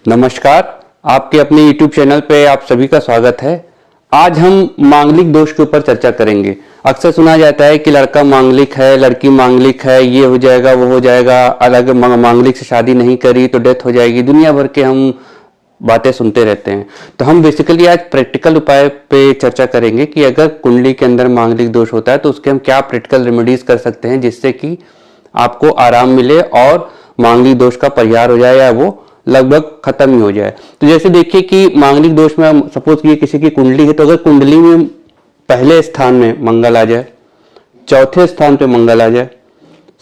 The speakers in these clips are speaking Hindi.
नमस्कार। आपके अपने YouTube चैनल पे आप सभी का स्वागत है। आज हम मांगलिक दोष के ऊपर चर्चा करेंगे। अक्सर सुना जाता है कि लड़का मांगलिक है, लड़की मांगलिक है, ये हो जाएगा, वो हो जाएगा, अलग मांगलिक से शादी नहीं करी तो डेथ हो जाएगी। दुनिया भर के हम बातें सुनते रहते हैं। तो हम बेसिकली आज प्रैक्टिकल उपाय पे चर्चा करेंगे कि अगर कुंडली के अंदर मांगलिक दोष होता है तो उसके हम क्या प्रैक्टिकल रेमेडीज कर सकते हैं जिससे कि आपको आराम मिले और मांगलिक दोष का परिहार हो जाए या वो लगभग खत्म ही हो जाए। तो जैसे देखिए कि मांगलिक दोष में सपोज कि किसी की कुंडली है, तो अगर कुंडली में पहले स्थान में मंगल आ जाए, चौथे स्थान पे मंगल आ जाए,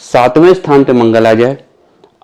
सातवें स्थान पे मंगल आ जाए,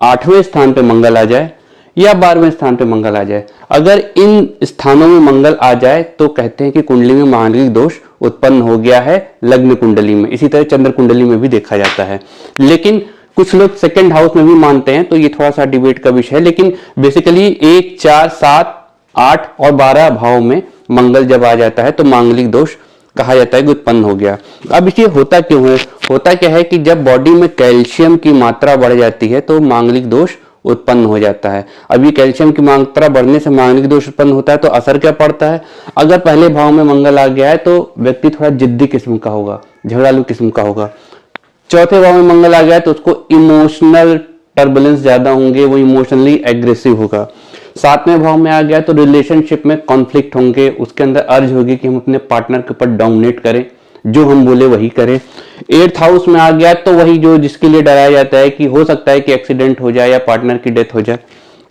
आठवें स्थान पे मंगल आ जाए या 12वें स्थान पे मंगल आ जाए, अगर इन स्थानों में मंगल आ जाए तो कहते हैं कि कुंडली में मांगलिक दोष उत्पन्न हो गया है लग्न कुंडली में। इसी तरह चंद्र कुंडली में भी देखा जाता है। लेकिन कुछ लोग सेकंड हाउस में भी मानते हैं, तो ये थोड़ा सा डिबेट का विषय है। लेकिन बेसिकली 1, 4, 7, 8 और 12 भाव में मंगल जब आ जाता है तो मांगलिक दोष कहा जाता है कि उत्पन्न हो गया। अब ये होता क्यों है? होता क्या है कि जब बॉडी में कैल्शियम की मात्रा बढ़ जाती है तो मांगलिक दोष उत्पन्न हो जाता है। अब ये कैल्शियम की मात्रा बढ़ने से मांगलिक दोष उत्पन्न होता है, तो असर क्या पड़ता है? अगर पहले भाव में मंगल आ गया है तो व्यक्ति थोड़ा जिद्दी किस्म का होगा, झगड़ालू किस्म का होगा। चौथे भाव में मंगल आ गया तो उसको इमोशनल टर्बुलेंस ज्यादा होंगे, वो इमोशनली एग्रेसिव होगा। सातवें भाव में आ गया तो रिलेशनशिप में कॉन्फ्लिक्ट होंगे, उसके अंदर अर्ज होगी कि हम अपने पार्टनर के ऊपर डोमिनेट करें, जो हम बोले वही करें। 8th हाउस में आ गया तो वही जो जिसके लिए डराया जाता है कि हो सकता है कि एक्सीडेंट हो जाए या पार्टनर की डेथ हो जाए।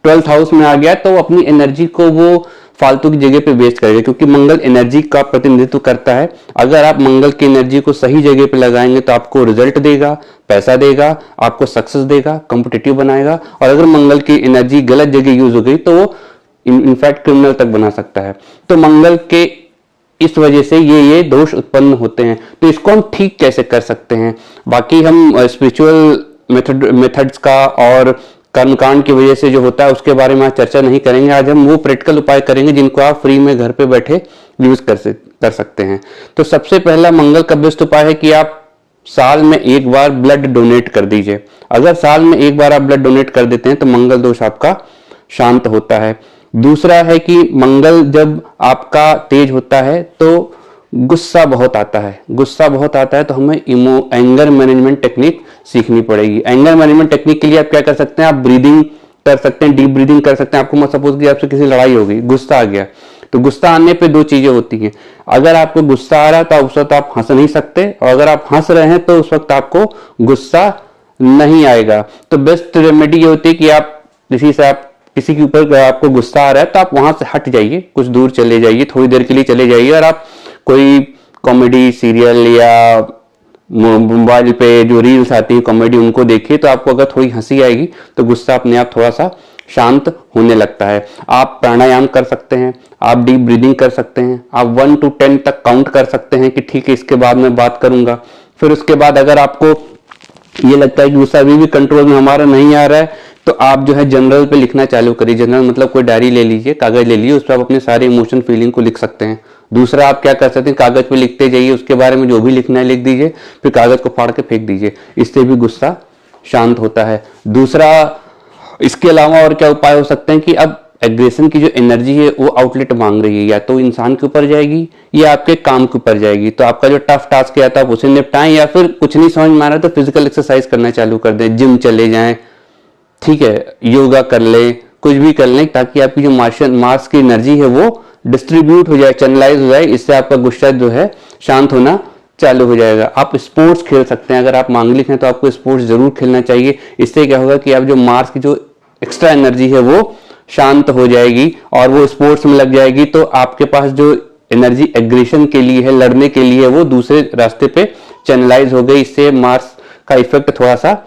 12th हाउस में आ गया तो अपनी एनर्जी को वो फालतू की जगह पे वेस्ट करेगा, क्योंकि मंगल एनर्जी का प्रतिनिधित्व करता है। अगर आप मंगल की एनर्जी को सही जगह पे लगाएंगे तो आपको रिजल्ट देगा, पैसा देगा, आपको सक्सेस देगा, कॉम्पिटिटिव बनाएगा। और अगर मंगल की एनर्जी गलत जगह यूज हो गई तो वो इनफैक्ट क्रिमिनल तक बना सकता है। तो मंगल के इस वजह से ये दोष उत्पन्न होते हैं। तो इसको हम ठीक कैसे कर सकते हैं? बाकी हम स्पिरिचुअल मेथड्स का और कर्मकांड की वजह से जो होता है उसके बारे में आज चर्चा नहीं करेंगे। आज हम वो प्रैक्टिकल उपाय करेंगे जिनको आप फ्री में घर पे बैठे यूज कर सकते हैं। तो सबसे पहला मंगल का बेस्ट उपाय है कि आप साल में एक बार ब्लड डोनेट कर दीजिए। अगर साल में एक बार आप ब्लड डोनेट कर देते हैं तो मंगल दोष आपका शांत होता है। दूसरा है कि मंगल जब आपका तेज होता है तो गुस्सा बहुत आता है। गुस्सा बहुत आता है तो हमें एंगर मैनेजमेंट टेक्निक सीखनी पड़ेगी। एंगर मैनेजमेंट टेक्निक के लिए आप क्या कर सकते हैं? आप ब्रीदिंग कर सकते हैं, डीप ब्रीदिंग कर सकते हैं। आपको मत सपोज कि आपसे किसी लड़ाई हो गई, गुस्सा आ गया, तो गुस्सा आने पे दो चीजें होती हैं। अगर आपको गुस्सा आ रहा है तो उस वक्त आप हंस नहीं सकते, और अगर आप हंस रहे हैं तो उस वक्त आपको गुस्सा नहीं आएगा। तो बेस्ट रेमेडी ये होती है कि आप किसी के ऊपर आपको गुस्सा आ रहा है तो आप वहां से हट जाइए, कुछ दूर चले जाइए, थोड़ी देर के लिए चले जाइए, और आप कोई कॉमेडी सीरियल या मोबाइल पे जो रील्स आती है कॉमेडी उनको देखिए। तो आपको अगर थोड़ी हंसी आएगी तो गुस्सा अपने आप थोड़ा सा शांत होने लगता है। आप प्राणायाम कर सकते हैं, आप डीप ब्रीदिंग कर सकते हैं, आप 1 to 10 तक काउंट कर सकते हैं कि ठीक है इसके बाद मैं बात करूंगा। फिर उसके बाद अगर आपको ये लगता है कि गुस्सा अभी भी कंट्रोल में हमारा नहीं आ रहा है तो आप जो है जनरल पे लिखना चालू करिए। जनरल मतलब कोई डायरी ले लीजिए, कागज ले लीजिए, उस पर आप अपने सारे इमोशन फीलिंग को लिख सकते हैं। दूसरा आप क्या कर सकते हैं? कागज पे लिखते जाइए, उसके बारे में जो भी लिखना है लिख दीजिए, फिर कागज को फाड़ के फेंक दीजिए। इससे भी गुस्सा शांत होता है। दूसरा, इसके अलावा और क्या उपाय हो सकते हैं कि अब एग्रेशन की जो एनर्जी है वो आउटलेट मांग रही है, या तो इंसान के ऊपर जाएगी या आपके काम के ऊपर जाएगी। तो आपका जो टफ टास्क किया था आप उसे निपटाएं, या फिर कुछ नहीं समझ में आ रहा तो फिजिकल एक्सरसाइज करना चालू कर दें, जिम चले जाएं, ठीक है, योगा कर लें, कुछ भी कर लें, ताकि आपकी जो मार्स की एनर्जी है वो डिस्ट्रीब्यूट हो जाए, चैनलाइज हो जाए। इससे आपका गुस्सा जो है शांत होना चालू हो जाएगा। आप स्पोर्ट्स खेल सकते हैं। अगर आप मांगलिक हैं तो आपको स्पोर्ट्स जरूर खेलना चाहिए। इससे क्या होगा कि आप जो मार्स की जो एक्स्ट्रा एनर्जी है वो शांत हो जाएगी और वो स्पोर्ट्स में लग जाएगी। तो आपके पास जो एनर्जी एग्रेशन के लिए है, लड़ने के लिए, वो दूसरे रास्ते पे चैनलाइज हो गई। इससे मार्स का इफेक्ट थोड़ा सा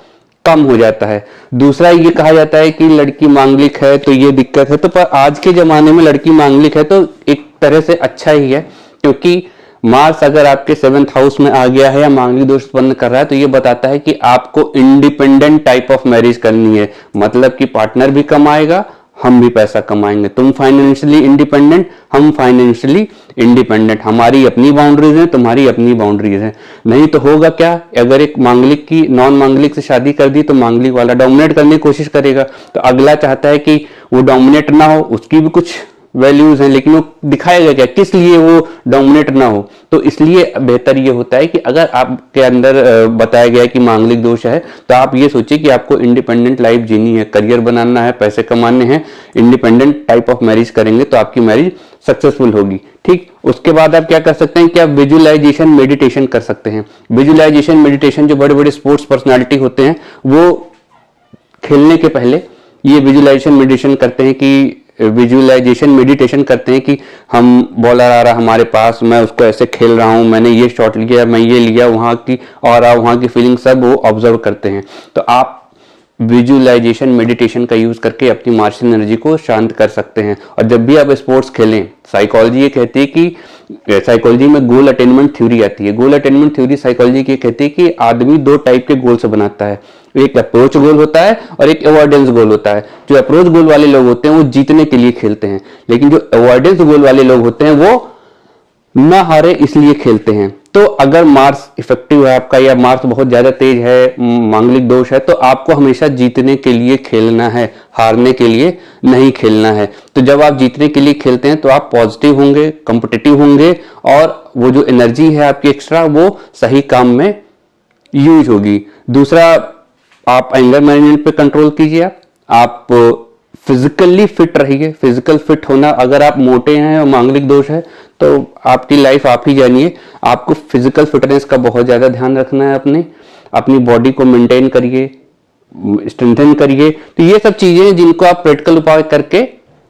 कम हो जाता है। दूसरा, ये कहा जाता है कि लड़की मांगलिक है तो ये दिक्कत है, तो पर आज के जमाने में लड़की मांगलिक है तो एक तरह से अच्छा ही है, क्योंकि मार्स अगर आपके 7th हाउस में आ गया है या मांगलिक दोष उत्पन्न कर रहा है तो ये बताता है कि आपको इंडिपेंडेंट टाइप ऑफ मैरिज करनी है। मतलब कि पार्टनर भी कमाएगा, हम भी पैसा कमाएंगे। तुम फाइनेंशियली इंडिपेंडेंट, हम फाइनेंशियली इंडिपेंडेंट, हमारी अपनी बाउंड्रीज हैं, तुम्हारी अपनी बाउंड्रीज हैं। नहीं तो होगा क्या, अगर एक मांगलिक की नॉन मांगलिक से शादी कर दी तो मांगलिक वाला डोमिनेट करने की कोशिश करेगा, तो अगला चाहता है कि वो डोमिनेट ना हो, उसकी भी कुछ वैल्यूज हैं, लेकिन वो दिखाएगा क्या, किस लिए वो डोमिनेट ना हो। तो इसलिए बेहतर ये होता है कि अगर आपके अंदर बताया गया है कि मांगलिक दोष है, तो आप ये सोचिए कि आपको इंडिपेंडेंट लाइफ जीनी है, करियर बनाना है, पैसे कमाने हैं, इंडिपेंडेंट टाइप ऑफ मैरिज करेंगे तो आपकी मैरिज सक्सेसफुल होगी। ठीक, उसके बाद आप क्या कर सकते हैं कि आप विजुअलाइजेशन मेडिटेशन कर सकते हैं। विजुअलाइजेशन मेडिटेशन, जो बड़े बड़े स्पोर्ट्स पर्सनालिटी होते हैं वो खेलने के पहले ये विजुअलाइजेशन मेडिटेशन करते हैं कि विजुअलाइजेशन मेडिटेशन करते हैं कि हम बॉलर आ रहा हमारे पास, मैं उसको ऐसे खेल रहा हूं, मैंने ये शॉट लिया, मैं ये लिया, वहां की और वहां की फीलिंग सब वो ऑब्जर्व करते हैं। तो आप विजुअलाइजेशन मेडिटेशन का यूज करके अपनी मार्शल एनर्जी को शांत कर सकते हैं। और जब भी आप स्पोर्ट्स खेलें, साइकोलॉजी ये कहती है कि साइकोलॉजी में गोल अटेनमेंट थ्योरी आती है। गोल अटेनमेंट थ्योरी साइकोलॉजी की कहती है कि आदमी दो टाइप के गोल से बनाता है, एक अप्रोच गोल होता है और एक अवॉइडेंस गोल होता है। जो अप्रोच गोल वाले लोग होते हैं वो जीतने के लिए खेलते हैं, लेकिन जो अवॉइडेंस गोल वाले लोग होते हैं वो ना हारे इसलिए खेलते हैं। तो अगर मार्स इफेक्टिव है आपका, या मार्स बहुत ज्यादा तेज है, मांगलिक दोष है, तो आपको हमेशा जीतने के लिए खेलना है, हारने के लिए नहीं खेलना है। तो जब आप जीतने के लिए खेलते हैं तो आप पॉजिटिव होंगे, कॉम्पिटिटिव होंगे, और वो जो एनर्जी है आपकी एक्स्ट्रा वो सही काम में यूज होगी। दूसरा, आप एंगर मैनेजमेंट पे कंट्रोल कीजिए। आप फिजिकली फिट रहिए। फिजिकल फिट होना, अगर आप मोटे हैं और मांगलिक दोष है तो आपकी लाइफ आप ही जानिए। आपको फिजिकल फिटनेस का बहुत ज्यादा ध्यान रखना है, अपनी बॉडी को मेंटेन करिए, स्ट्रेंथन करिए। तो ये सब चीजें जिनको आप प्रैक्टिकल उपाय करके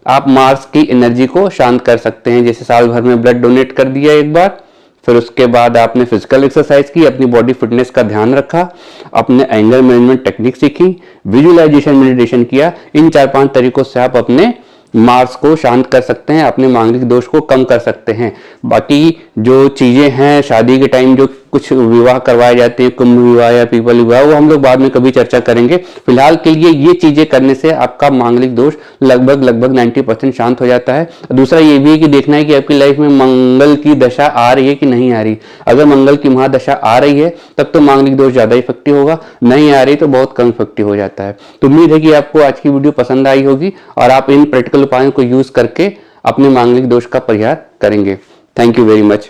आप मार्स की एनर्जी को शांत कर सकते हैं। जैसे साल भर में ब्लड डोनेट कर दिया एक बार, फिर उसके बाद आपने फिजिकल एक्सरसाइज की, अपनी बॉडी फिटनेस का ध्यान रखा, अपने एंगर मैनेजमेंट टेक्निक सीखी, विजुअलाइजेशन मेडिटेशन किया। इन 4-5 तरीकों से आप अपने मार्स को शांत कर सकते हैं, अपने मांगलिक दोष को कम कर सकते हैं। बाकी जो चीजें हैं, शादी के टाइम जो कुछ विवाह करवाए जाते हैं, कुंभ विवाह या पीपल विवाह, वो हम लोग बाद में कभी चर्चा करेंगे। फिलहाल के लिए ये चीजें करने से आपका मांगलिक दोष लगभग 90% शांत हो जाता है। दूसरा ये भी है कि देखना है कि आपकी लाइफ में मंगल की दशा आ रही है कि नहीं आ रही। अगर मंगल की महादशा आ रही है तब तो मांगलिक दोष ज्यादा इफेक्टिव होगा, नहीं आ रही तो बहुत कम इफेक्टिव हो जाता है। तो उम्मीद है कि आपको आज की वीडियो पसंद आई होगी और आप इन प्रैक्टिकल उपायों को यूज करके अपने मांगलिक दोष का परिहार करेंगे। Thank you very much.